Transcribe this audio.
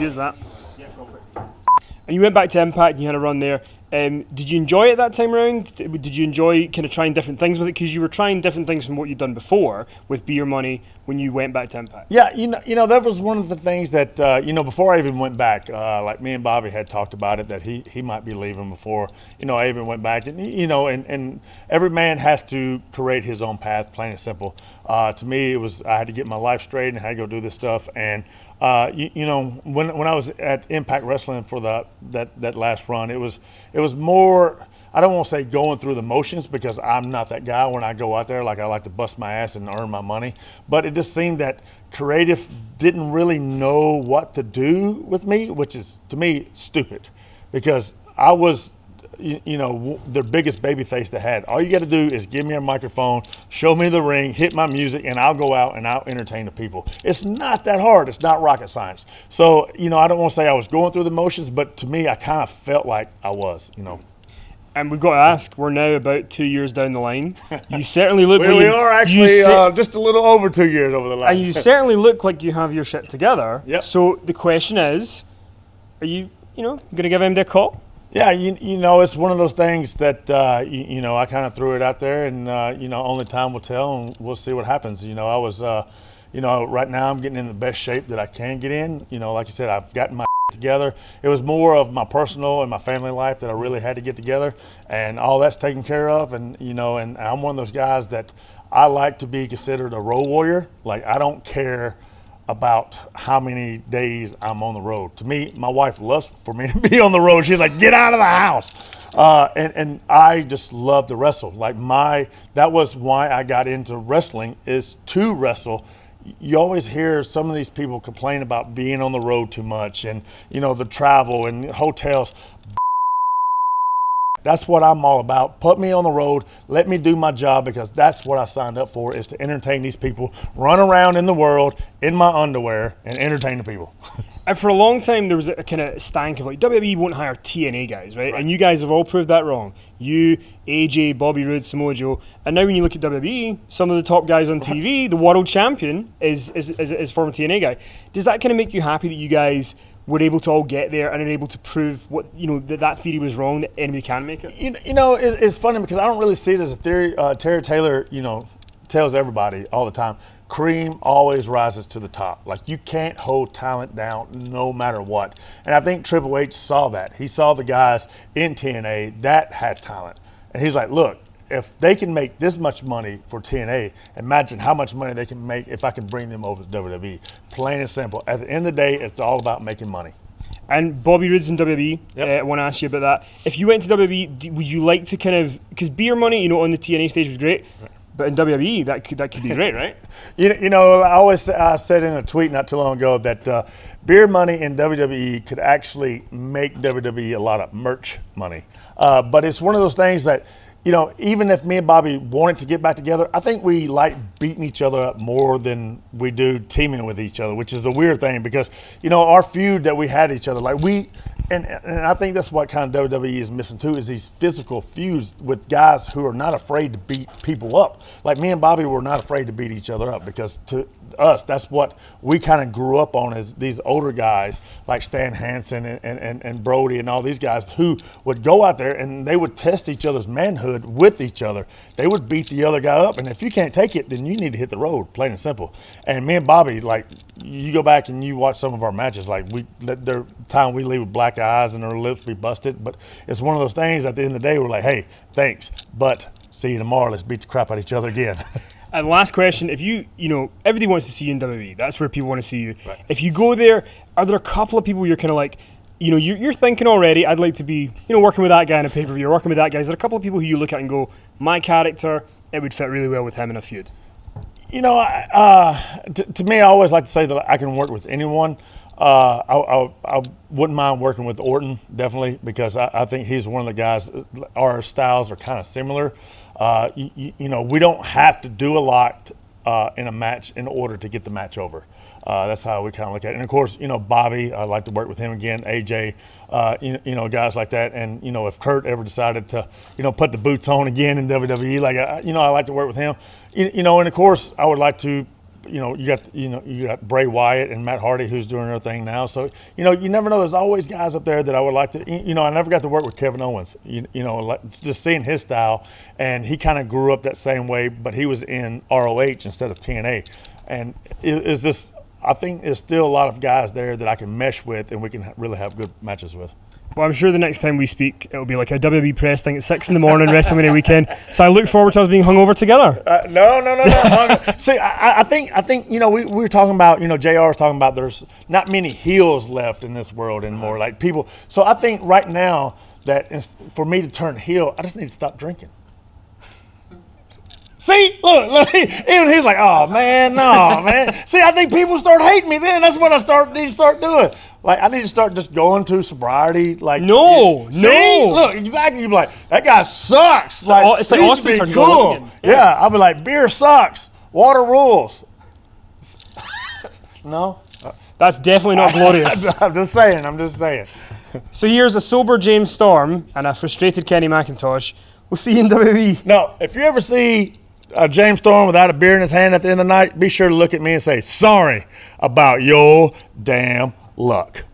use that. And you went back to Impact and you had a run there. Did you enjoy it that time around? Did you enjoy kind of trying different things with it? Because you were trying different things from what you'd done before with Beer Money when you went back to Impact. Yeah, that was one of the things that, before I even went back, like me and Bobby had talked about it, that he might be leaving before, I even went back. And, and every man has to create his own path, plain and simple. To me, I had to get my life straight and I had to go do this stuff. And, when I was at Impact Wrestling for that last run, it was more, I don't want to say going through the motions, because I'm not that guy. When I go out there, like, I like to bust my ass and earn my money. But it just seemed that creative didn't really know what to do with me, which is, to me, stupid, because I was, the biggest baby face they had. All you got to do is give me a microphone, show me the ring, hit my music, and I'll go out and I'll entertain the people. It's not that hard. It's not rocket science. So, I don't want to say I was going through the motions, but to me, I kind of felt like I was, And we've got to ask, we're now about 2 years down the line. You certainly look we are actually just a little over 2 years over the line. And you certainly look like you have your shit together. Yep. So the question is, are you, going to give him a call? Yeah, it's one of those things that, I kind of threw it out there, and, only time will tell, and we'll see what happens. I was, right now I'm getting in the best shape that I can get in. Like you said, I've gotten my together. It was more of my personal and my family life that I really had to get together, and all that's taken care of. And, and I'm one of those guys that I like to be considered a road warrior. Like, I don't care about how many days I'm on the road. To me, my wife loves for me to be on the road. She's like, get out of the house. And I just love to wrestle. Like, that was why I got into wrestling, is to wrestle. You always hear some of these people complain about being on the road too much, and, the travel and hotels. That's what I'm all about. Put me on the road. Let me do my job, because that's what I signed up for, is to entertain these people, run around in the world in my underwear and entertain the people. And for a long time, there was a kind of stank of like, WWE won't hire TNA guys, right? And you guys have all proved that wrong. You, AJ, Bobby Roode, Samoa Joe. And now when you look at WWE, some of the top guys on TV, the world champion is former TNA guy. Does that kind of make you happy that you guys were able to all get there and are able to prove what, that theory was wrong, that anybody can make it? It's funny, because I don't really see it as a theory. Terry Taylor, tells everybody all the time, cream always rises to the top. Like, you can't hold talent down no matter what. And I think Triple H saw that. He saw the guys in TNA that had talent. And he's like, look, if they can make this much money for TNA, imagine how much money they can make if I can bring them over to WWE. Plain and simple. At the end of the day, it's all about making money. And Bobby Roode's in WWE. Yep. I want to ask you about that. If you went to WWE, would you like to kind of, because Beer Money, on the TNA stage was great, but in WWE, that could be great, right? I always said in a tweet not too long ago that Beer Money in WWE could actually make WWE a lot of merch money. But it's one of those things that, even if me and Bobby wanted to get back together, I think we like beating each other up more than we do teaming with each other, which is a weird thing, because, our feud that we had each other, like and I think that's what kind of WWE is missing too, is these physical feuds with guys who are not afraid to beat people up. Like, me and Bobby were not afraid to beat each other up, because to us, that's what we kind of grew up on, as these older guys like Stan Hansen and Brody and all these guys who would go out there and they would test each other's manhood with each other. They would beat the other guy up, and if you can't take it, then you need to hit the road, plain and simple. And me and Bobby, like, you go back and you watch some of our matches, like, the time we leave with black eyes and our lips be busted, but it's one of those things at the end of the day, we're like, hey, thanks, but see you tomorrow, let's beat the crap out of each other again. And last question, if everybody wants to see you in WWE, that's where people want to see you. Right. If you go there, are there a couple of people you're kind of like, you're thinking already, I'd like to be, working with that guy in a pay-per-view, working with that guy? Is there a couple of people who you look at and go, my character, it would fit really well with him in a feud? To me, I always like to say that I can work with anyone. I wouldn't mind working with Orton, definitely, because I think he's one of the guys, our styles are kind of similar. We don't have to do a lot in a match in order to get the match over. That's how we kind of look at it. And of course, Bobby, I'd like to work with him again. AJ, guys like that. And if Kurt ever decided to, put the boots on again in WWE, like I like to work with him. And of course, I would like to you got Bray Wyatt and Matt Hardy who's doing their thing now. So you never know. There's always guys up there that I would like to. I never got to work with Kevin Owens. Just seeing his style, and he kind of grew up that same way, but he was in ROH instead of TNA, and is this. I think there's still a lot of guys there that I can mesh with, and we can really have good matches with. Well, I'm sure the next time we speak, it'll be like a WWE press thing at 6 in the morning, WrestleMania weekend. So I look forward to us being hungover together. No. See, I think we were talking about, JR was talking about there's not many heels left in this world anymore, like people. So I think right now that for me to turn heel, I just need to stop drinking. See, look, even he's like, oh man, no, man. See, I think people start hating me then. That's what I need to start doing. Like, I need to start just going to sobriety. Like, no. Look, exactly. You be like, that guy sucks. It's like Austin turned cool. Yeah, I'll be like, beer sucks. Water rules. No? That's definitely not glorious. I'm just saying. So here's a sober James Storm and a frustrated Kenny McIntosh. We'll see you in WWE. No, if you ever see James Storm without a beer in his hand at the end of the night, be sure to look at me and say, sorry about your damn luck.